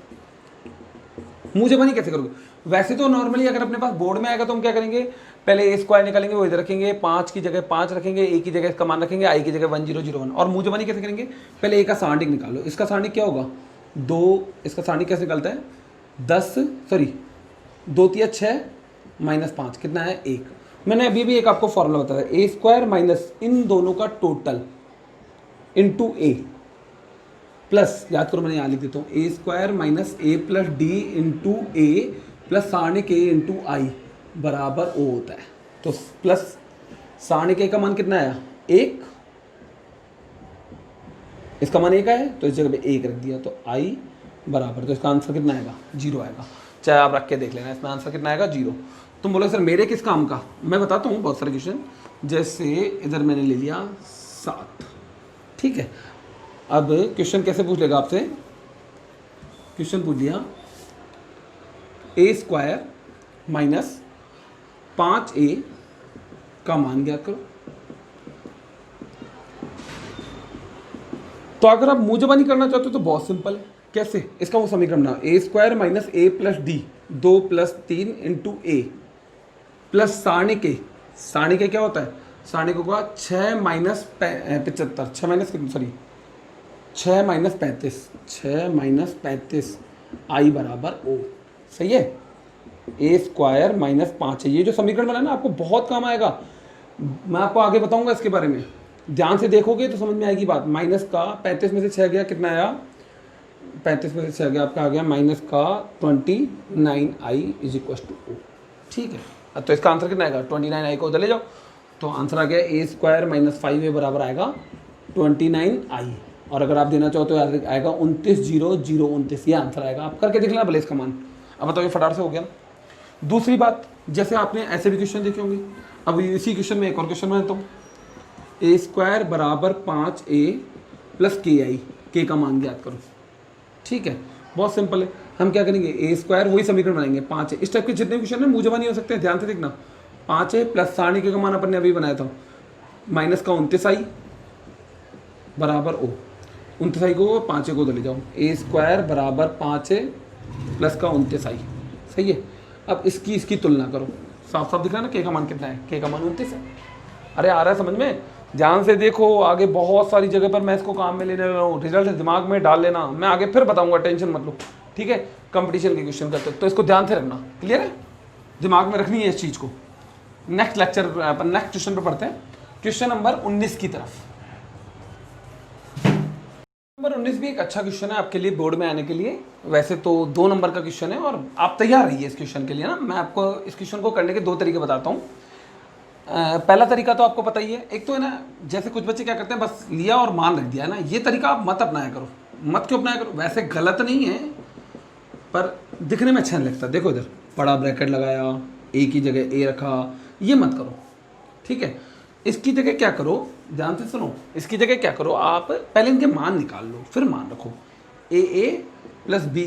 मुझे पानी कैसे करोगे? वैसे तो नॉर्मली अगर अपने पास बोर्ड में आएगा तो हम क्या करेंगे, पहले ए स्क्वायर निकालेंगे, वो इधर रखेंगे, 5 की जगह 5 रखेंगे, ए की जगह इसका मान रखेंगे, आई की जगह 1001। और मूजबानी कैसे करेंगे? पहले ए का सारणिक निकालो। इसका सारणिक क्या होगा? 2। इसका सारणिक कैसे निकलता है? 2 3 6 माइनस 5 कितना है? 1। मैंने अभी भी एक आपको फॉर्मूला बताया, ए स्क्वायर माइनस इन दोनों का टोटल इंटू ए प्लस, याद करो मैंने यहाँ लिख देता हूँ, A square minus A plus D into A plus सारणिक A into आई बराबर ओ होता है। तो प्लस सारणिक ए का मान कितना आया? 1। इसका मान 1 है तो इस जगह पे 1 रख दिया, तो आई बराबर, तो इसका आंसर कितना आएगा? 0 आएगा। चाहे आप रख के देख लेना, इसमें आंसर कितना आएगा? 0। तुम बोले सर मेरे किस काम का? मैं बताता हूँ बहुत सारे क्वेश्चन। जैसे इधर मैंने ले लिया 7, ठीक है। अब क्वेश्चन कैसे पूछ लेगा आपसे? क्वेश्चन पूछ लिया ए स्क्वायर माइनस 5a का मान ज्ञात करो। तो अगर आप मूजबानी करना चाहते हो तो बहुत सिंपल है। कैसे? इसका वो समीकरण बनाओ, ए square minus A plus D 2 + 3 into A plus सारणिक ए। सारणिक ए क्या होता है? सारणिक होगा 6 माइनस 75, 6 माइनस 35 आई बराबर ओ। सही है। ए स्क्वायर माइनस 5 है, ये जो समीकरण बना ना आपको बहुत काम आएगा। मैं आपको आगे बताऊंगा इसके बारे में, ध्यान से देखोगे तो समझ में आएगी बात। माइनस का 35 में से 6 गया, कितना आया? 35 में से 6 गया, आपका आ गया माइनस का 29i is equal two O, ठीक है। तो इसका आंसर कितना आएगा? 29i को उधर ले जाओ, तो आंसर आ गया ए स्क्वायर माइनस 5a बराबर आएगा 29i। और अगर आप देना चाहो तो आएगा 29,029, ये आंसर आएगा। आप करके देख लेना भले इसका मान। अब बताओ ये फटाफट से हो गया। दूसरी बात, जैसे आपने ऐसे भी क्वेश्चन देखे होंगे, अब इसी क्वेश्चन में एक और क्वेश्चन बनाता हूँ। ए स्क्वायर बराबर 5a प्लस के आई, के का मान ज्ञात करो, ठीक है। बहुत सिंपल है। हम क्या करेंगे? ए स्क्वायर वही समीकरण बनाएंगे 5a। इस टाइप के जितने क्वेश्चन है मूजबानी हो सकते हैं, ध्यान से देखना। 5a प्लस सारणी के का मान अपन ने अभी बनाया था, माइनस का 29i बराबर ओ। 29i को 5a को ले जाओ, ए स्क्वायर बराबर 5a प्लस का 29i, सही है। अब इसकी तुलना करो, साफ साफ दिख रहा है ना के का मान कितना है? के का मान 29 है। अरे आ रहा है समझ में? ध्यान से देखो, आगे बहुत सारी जगह पर मैं इसको काम में लेने वाला हूँ, रिजल्ट दिमाग में डाल लेना, मैं आगे फिर बताऊंगा, टेंशन मत लो, ठीक है। कंपटीशन के क्वेश्चन करते तो इसको ध्यान से रखना, क्लियर है? दिमाग में रखनी है इस चीज़ को। नेक्स्ट लेक्चर अपन नेक्स्ट क्वेश्चन पर पढ़ते हैं, क्वेश्चन नंबर 19 की तरफ। नंबर 19 भी एक अच्छा क्वेश्चन है आपके लिए बोर्ड में आने के लिए। वैसे तो 2 नंबर का क्वेश्चन है और आप तैयार रहिए इस क्वेश्चन के लिए ना। मैं आपको इस क्वेश्चन को करने के 2 तरीके बताता हूँ। पहला तरीका तो आपको पता ही है, एक तो है ना, जैसे कुछ बच्चे क्या करते हैं, बस लिया और मान रख दिया है ना, ये तरीका आप मत अपनाया करो। मत क्यों अपनाया करो? वैसे गलत नहीं है पर दिखने में अच्छा नहीं लगता। देखो इधर बड़ा ब्रैकेट लगाया, ए की जगह ए रखा, ये मत करो, ठीक है। इसकी जगह क्या करो, ध्यान से सुनो, इसकी जगह क्या करो, आप पहले इनके मान निकाल लो, फिर मान रखो। ए प्लस बी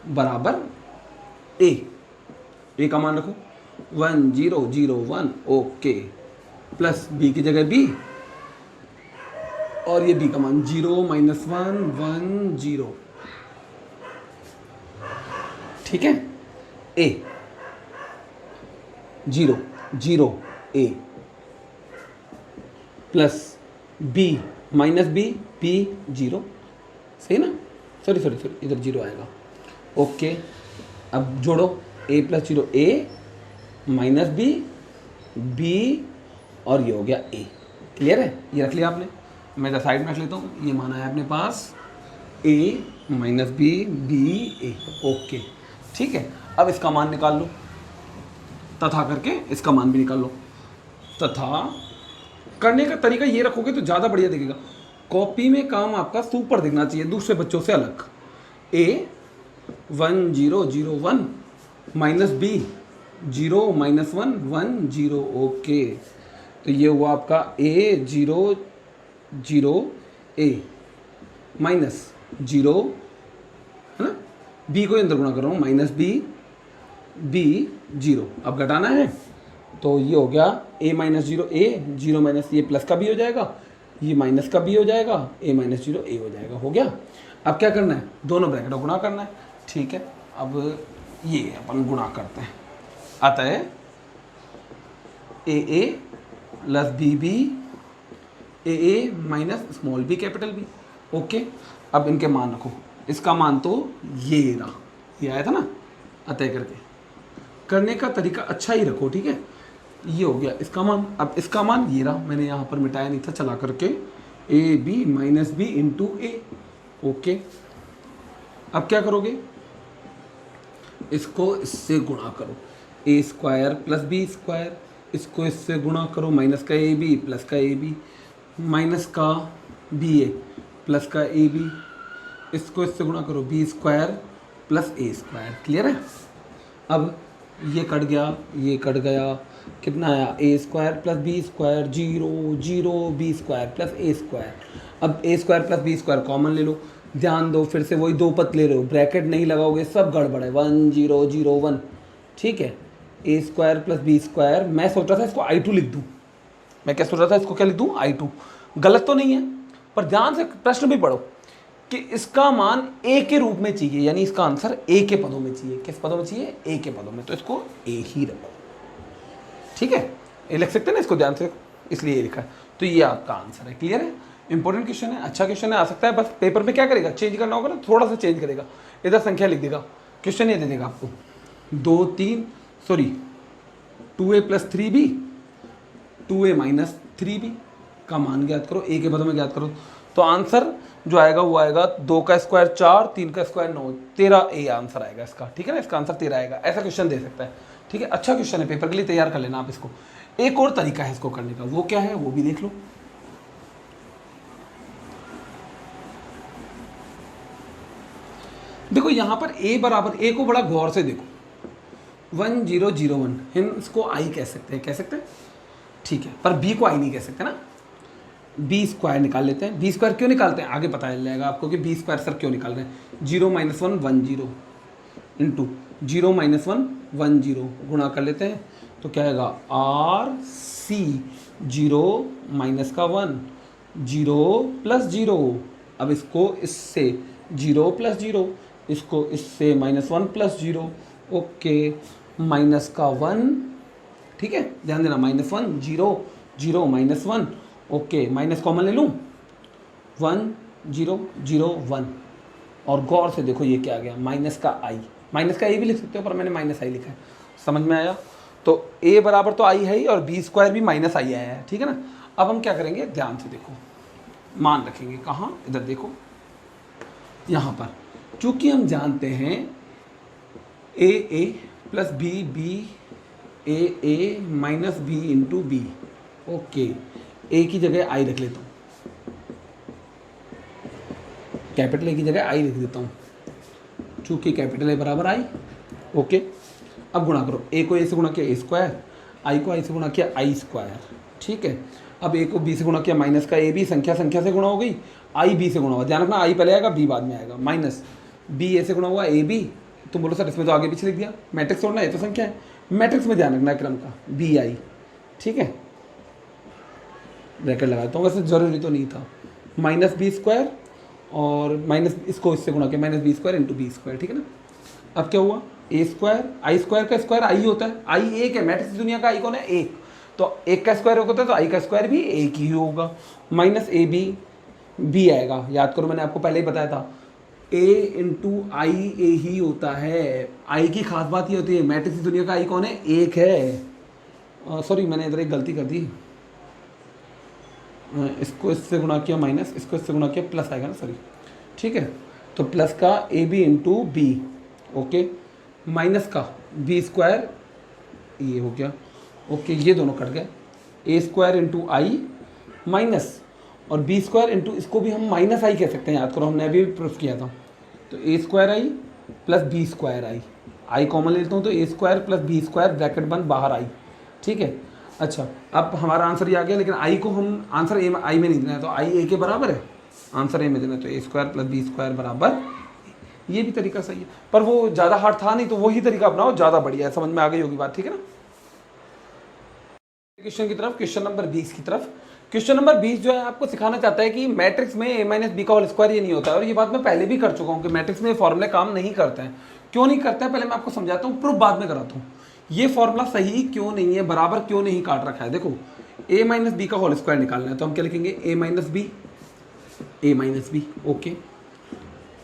बराबर ए का मान रखो 1001, ओके, प्लस बी की जगह बी, और ये बी का मान 0 - 1 1 0, ठीक है। ए 0 0 ए प्लस बी माइनस बी 0, सही ना? सॉरी इधर 0 आएगा। ओके, अब जोड़ो a plus zero a minus B, B और ये हो गया a। क्लियर है? ये रख लिया आपने, मैं इधर साइड में रख लेता हूँ। ये माना है अपने पास a minus B, B A. Okay ठीक है, अब इसका मान निकाल लो, तथा करके इसका मान भी निकाल लो। तथा करने का तरीका ये रखोगे तो ज़्यादा बढ़िया दिखेगा। कॉपी में काम आपका सुपर दिखना चाहिए, दूसरे बच्चों से अलग। ए 1001 माइनस बी 0 माइनस 1 1 0। ओके, तो ये हुआ आपका a 0 0 a माइनस 0 है ना, b को अंदर गुणा कर रहा हूँ, माइनस बी बी 0। अब घटाना है तो ये हो गया a माइनस 0 a 0 माइनस, ये प्लस का भी हो जाएगा, ये माइनस का भी हो जाएगा, a माइनस 0 a हो जाएगा। हो गया। अब क्या करना है, दोनों ब्रैकेटों गुणा करना है। ठीक है, अब ये अपन गुणा करते हैं। अतः A A plus B B A A minus small B capital B. Okay, अब इनके मान रखो। इसका मान तो ये रहा, ये आया था ना, अतः करके करने का तरीका अच्छा ही रखो। ठीक है, ये हो गया इसका मान। अब इसका मान ये रहा, मैंने यहाँ पर मिटाया नहीं था, चला करके A B minus B into A. Okay, अब क्या करोगे, इसको इससे गुणा करो, A square plus B square, इसको इससे गुणा करो, माइनस का ए बी प्लस का ए बी, माइनस का बी ए प्लस का ए बी, इसको इससे गुणा करो, B square plus A square. Clear है? अब ये कट गया, ये कट गया, कितना आया, A square plus B square 0 0 B square plus A square. अब A square plus B square common ले लो, ध्यान दो, फिर से वही दो पद ले रहे हो, ब्रैकेट नहीं लगाओगे सब गड़बड़ है, 1 0 0 1। ठीक है, A square plus B square, मैं सोच रहा था इसको I2 लिख दूँ, मैं क्या सोच रहा था, इसको क्या लिख दूँ, I2। गलत तो नहीं है, पर ध्यान से प्रश्न भी पढ़ो कि इसका मान ए के रूप में चाहिए, यानी इसका आंसर ए के पदों में चाहिए। किस पदों में चाहिए? ए के पदों में, तो इसको ए ही रखो। ठीक है, ए लिख सकते हैं ना इसको, ध्यान से, इसलिए ये लिखा है। तो ये आपका आंसर है। क्लियर है? इंपॉर्टेंट क्वेश्चन है, अच्छा क्वेश्चन है, आ सकता है, बस पेपर में क्या करेगा, चेंज करना होगा ना, थोड़ा सा चेंज करेगा, इधर संख्या लिख देगा, क्वेश्चन ये दे देगा आपको 2a plus 3b 2a minus 3b का मान ज्ञात करो, ए के पदों में ज्ञात करो। तो आंसर जो आएगा वो आएगा 2 का स्क्वायर 4, 3 का स्क्वायर 9, 13 ए आंसर आएगा इसका। ठीक है ना, इसका आंसर 13 आएगा। ऐसा क्वेश्चन दे सकता है। ठीक है, अच्छा क्वेश्चन है, पेपर के लिए तैयार कर लेना आप इसको। एक और तरीका है इसको करने का, वो क्या है वो भी देख लो। देखो यहाँ पर a बराबर, a को बड़ा गौर से देखो, 1 0 0 1, हम इसको i कह सकते हैं, कह सकते हैं, ठीक है, पर b को i नहीं कह सकते ना। बी स्क्वायर निकाल लेते हैं। बी स्क्वायर क्यों निकालते हैं, आगे पता चल जाएगा आपको कि बी स्क्वायर सर क्यों निकाल रहे हैं। 0 माइनस 1 1 0 इंटू 0 माइनस 1 1 0 गुणा कर लेते हैं, तो क्या आएगा, आर सी 0 माइनस का 1 0 प्लस 0। अब इसको इससे 0 प्लस 0, इसको इससे माइनस 1 प्लस 0। ओके, माइनस का 1, ठीक है, ध्यान देना, minus 1 0 0 minus 1। Okay, minus common ले लूँ, 1 0 0 1, और गौर से देखो ये क्या आ गया, माइनस का आई। माइनस का ए भी लिख सकते हो, पर मैंने माइनस आई लिखा है, समझ में आया। तो ए बराबर तो आई है ही, और बी स्क्वायर भी माइनस आई आया है। ठीक है ना, अब हम क्या करेंगे, ध्यान से देखो, मान रखेंगे कहाँ, इधर देखो, यहाँ पर, चूँकि हम जानते हैं A A plus B B A A minus B into B. Okay, A की जगह आई रख लेता हूँ, कैपिटल ए की जगह आई लिख देता हूँ, चूँकि कैपिटल ए बराबर आई। ओके, अब गुणा करो, ए को ए से गुणा किया ए स्क्वायर, आई को आई से गुणा किया आई स्क्वायर। ठीक है, अब ए को बी से गुणा किया, माइनस का ए बी, संख्या संख्या से गुणा हो गई, आई बी से गुणा हुआ, ध्यान रखना आई पहले आएगा बी बाद में आएगा, माइनस बी ए से गुणा हुआ ए बी। तुम बोलो सर इसमें तो आगे पीछे लिख दिया, मैट्रिक्स छोड़ना है, तो संख्या है, मैट्रिक्स में ध्यान रखना है क्रम का, बी आई। ठीक है, ब्रैकेट लगाता हूँ, वैसे ज़रूरी तो नहीं था, माइनस बी स्क्वायर और माइनस इसको इससे गुणा किया, minus B square into B square. ठीक है ना, अब क्या हुआ, ए स्क्वायर, आई स्क्वायर का स्क्वायर आई होता है, आई एक है, मैट्रिक्स दुनिया का आई कौन है, एक, तो एक का स्क्वायर होता है तो आई का स्क्वायर भी एक ही होगा, माइनस ए बी, बी आएगा, याद करो मैंने आपको पहले ही बताया था, ए इंटू आई ए ही होता है। आई की खास बात ये होती है, मैट्रिक्स की दुनिया का आई कौन है, एक है। सॉरी मैंने इधर एक गलती कर दी, इसको इससे गुणा किया माइनस, इसको इससे गुणा किया प्लस आएगा ना, सॉरी, ठीक है। तो प्लस का A B into B, okay, minus का बी स्क्वायर, ये हो गया, ओके, ये दोनों कट गए, A square into I minus और बी स्क्वायर इंटू, इसको भी हम माइनस आई कह सकते हैं, याद करो हमने अभी प्रूफ किया था। तो A square I plus B square I common ले लेता हूँ, तो A square plus B square bracket बंद बाहर आई, ठीक है। अच्छा, अब हमारा आंसर ये आ गया, लेकिन आई को हम आंसर ए आई में नहीं देना है, तो आई ए के बराबर है, आंसर ए में देना है, तो A square plus B square बराबर, ये भी तरीका सही है, पर वो ज़्यादा हार्ड था नहीं, तो वही तरीका अपनाओ, ज़्यादा बढ़िया है, समझ में आ गई होगी बात, ठीक है ना। क्वेश्चन की तरफ, क्वेश्चन नंबर 20 की तरफ। क्वेश्चन नंबर 20 जो है आपको सिखाना चाहता है कि मैट्रिक्स में ए माइनस बी का होल स्क्वायर ये नहीं होता है, और ये बात मैं पहले भी कर चुका हूँ कि मैट्रिक्स में फॉर्मूले काम नहीं करते हैं। क्यों नहीं करते हैं पहले मैं आपको समझाता हूँ, प्रूफ बाद में कराता हूँ। ये फॉर्मूला सही क्यों नहीं है, बराबर क्यों नहीं काट रखा है। देखो, ए माइनस बी का होल स्क्वायर निकालना है, तो हम क्या लिखेंगे, ए माइनस बी, ओके।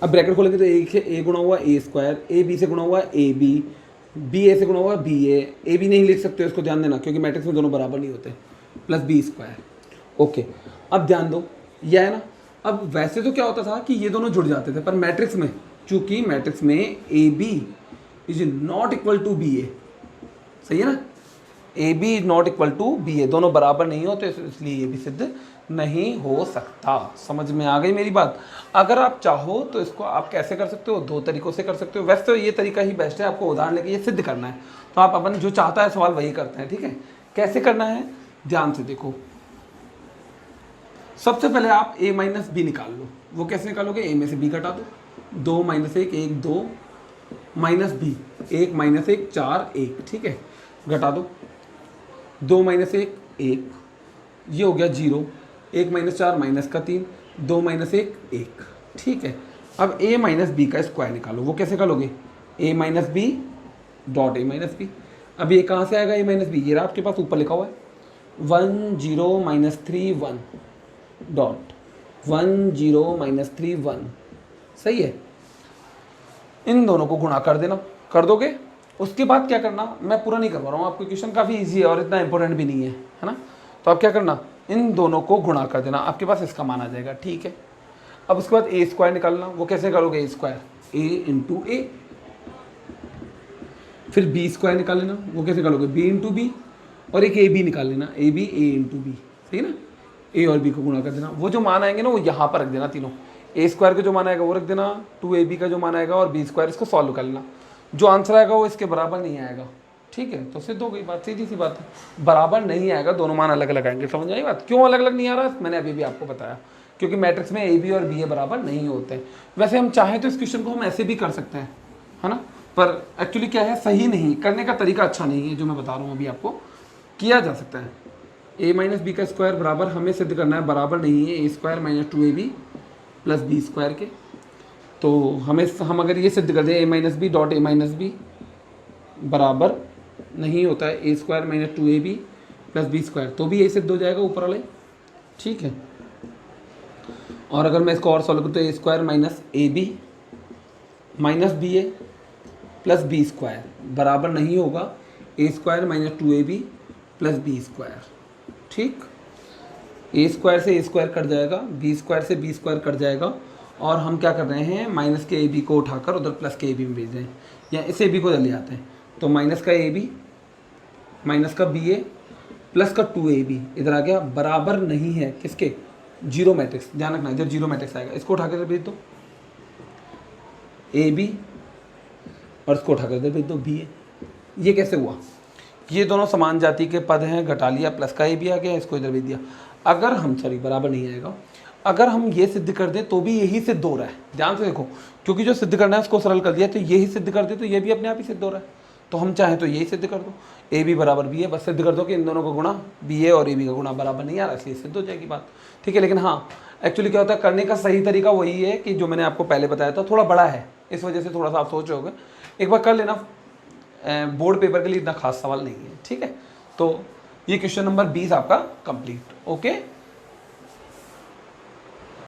अब ब्रैकेट खोलेंगे तो एक है ए गुणा हुआ ए स्क्वायर, ए बी से गुणा हुआ ए बी ए से गुणा हुआ बी ए बी नहीं लिख सकते, इसको ध्यान देना, क्योंकि मैट्रिक्स में दोनों बराबर नहीं होते, प्लस बी स्क्वायर, ओके। अब ध्यान दो, यह है ना, अब वैसे तो क्या होता था कि ये दोनों जुड़ जाते थे, पर मैट्रिक्स में, चूंकि मैट्रिक्स में A B is not equal to B A, सही है ना, A B is not equal to B A, दोनों बराबर नहीं होते, इसलिए ये भी सिद्ध नहीं हो सकता। समझ में आ गई मेरी बात। अगर आप चाहो तो इसको आप कैसे कर सकते हो, दो तरीकों से कर सकते हो, वैसे तो ये तरीका ही बेस्ट है, आपको उदाहरण लेके ये सिद्ध करना है, तो आप अपन जो चाहता है सवाल वही करते हैं, ठीक है। कैसे करना है ध्यान से देखो, सबसे पहले आप a माइनस बी निकाल लो। वो कैसे निकालोगे, a में से b घटा दो, 2 माइनस 1 1 2 माइनस बी 1 माइनस 1 4 1, ठीक है, घटा दो, 2 माइनस 1 1, ये हो गया 0, 1 माइनस 4 माइनस का 3, 2 माइनस 1 1, ठीक है। अब a माइनस बी का स्क्वायर निकालो। वो कैसे निकालोगे, a minus B dot a minus B. अब ये कहाँ से आएगा a माइनस बी, ये रहा आपके पास ऊपर लिखा हुआ है, 1 0 माइनस 3 1 डॉट 1 0 माइनस 3 1, सही है। इन दोनों को गुणा कर देना, कर दोगे। उसके बाद क्या करना, मैं पूरा नहीं करवा रहा हूँ आपको, क्वेश्चन काफ़ी इजी है और इतना इंपॉर्टेंट भी नहीं है, है ना। तो आप क्या करना, इन दोनों को गुणा कर देना, आपके पास इसका मान आ जाएगा, ठीक है। अब उसके बाद ए स्क्वायर निकालना। वो कैसे करोगे, ए स्क्वायर ए इंटू ए, फिर बी स्क्वायर निकाल लेना। वो कैसे करोगे, बी इंटू बी, और एक ए बी निकाल लेना, A B A into B, सही ना। ए और बी को गुणा कर देना, वो जो मान आएंगे ना वो यहाँ पर रख देना तीनों, ए स्क्वायर का जो मान आएगा वो रख देना, 2ab का जो मान आएगा और बी स्क्वायर, इसको सॉल्व कर लेना। जो आंसर आएगा वो इसके बराबर नहीं आएगा, ठीक है। तो सिद्ध हो गई बात, सीधी सी बात है, बराबर नहीं आएगा, दोनों मान अलग अलग आएंगे। समझ आई बात, क्यों अलग अलग नहीं आ रहा, मैंने अभी भी आपको बताया, क्योंकि मैट्रिक्स में ए बी और बी ए बराबर नहीं होते। वैसे हम चाहें तो इस क्वेश्चन को हम ऐसे भी कर सकते हैं, है ना, पर एक्चुअली क्या है, सही नहीं, करने का तरीका अच्छा नहीं है, जो मैं बता रहा हूँ अभी आपको, किया जा सकता है। ए माइनस बी का स्क्वायर बराबर हमें सिद्ध करना है, बराबर नहीं है A square minus 2ab plus B square के। तो हम अगर ये सिद्ध कर दें, A minus B dot A minus B बराबर नहीं होता है A square minus 2ab plus B square, तो भी ये सिद्ध हो जाएगा ऊपर वाले, ठीक है। और अगर मैं इसको और सॉल्व करूँ तो A square minus A B minus B A plus B square बराबर नहीं होगा A square minus 2ab plus B square, ठीक। ए स्क्वायर से ए स्क्वायर कट जाएगा, बी स्क्वायर से बी स्क्वायर कट जाएगा, और हम क्या कर रहे हैं, माइनस के ए बी को उठाकर उधर प्लस के ए बी में भेज रहे हैं, या इस ए बी को ले आते हैं, तो माइनस का ए बी माइनस का बी ए प्लस का 2ab इधर आ गया, बराबर नहीं है किसके, जीरो मैट्रिक्स, ध्यान रखना जब जीरो मैट्रिक्स आएगा इसको उठा कर भेज दो ए बी, और इसको उठा कर भेज दो बी ए। ये कैसे हुआ, ये दोनों समान जाति के पद हैं, घटा लिया, प्लस का ए भी आ गया, इसको इधर भेज दिया। अगर हम बराबर नहीं आएगा, अगर हम ये सिद्ध कर दें तो भी यही सिद्ध हो रहा है, ध्यान से देखो, क्योंकि जो सिद्ध करना है उसको सरल कर दिया, तो यही सिद्ध कर दे तो ये भी अपने आप ही सिद्ध हो रहा है। तो हम चाहें तो यही सिद्ध कर दो, ए बी बराबर बी ए, बस सिद्ध कर दो कि इन दोनों का गुणा बी ए और ए बी का गुणा बराबर नहीं आ रहा, इसलिए सिद्ध हो जाएगी बात, ठीक है। लेकिन हाँ, एक्चुअली क्या होता है, करने का सही तरीका वही है कि जो मैंने आपको पहले बताया था, थोड़ा बड़ा है, इस वजह से थोड़ा सा आप सोच रहे होगे, एक बार कर लेना, बोर्ड पेपर के लिए इतना खास सवाल नहीं है, ठीक है। तो ये क्वेश्चन नंबर 20 आपका कंप्लीट, ओके।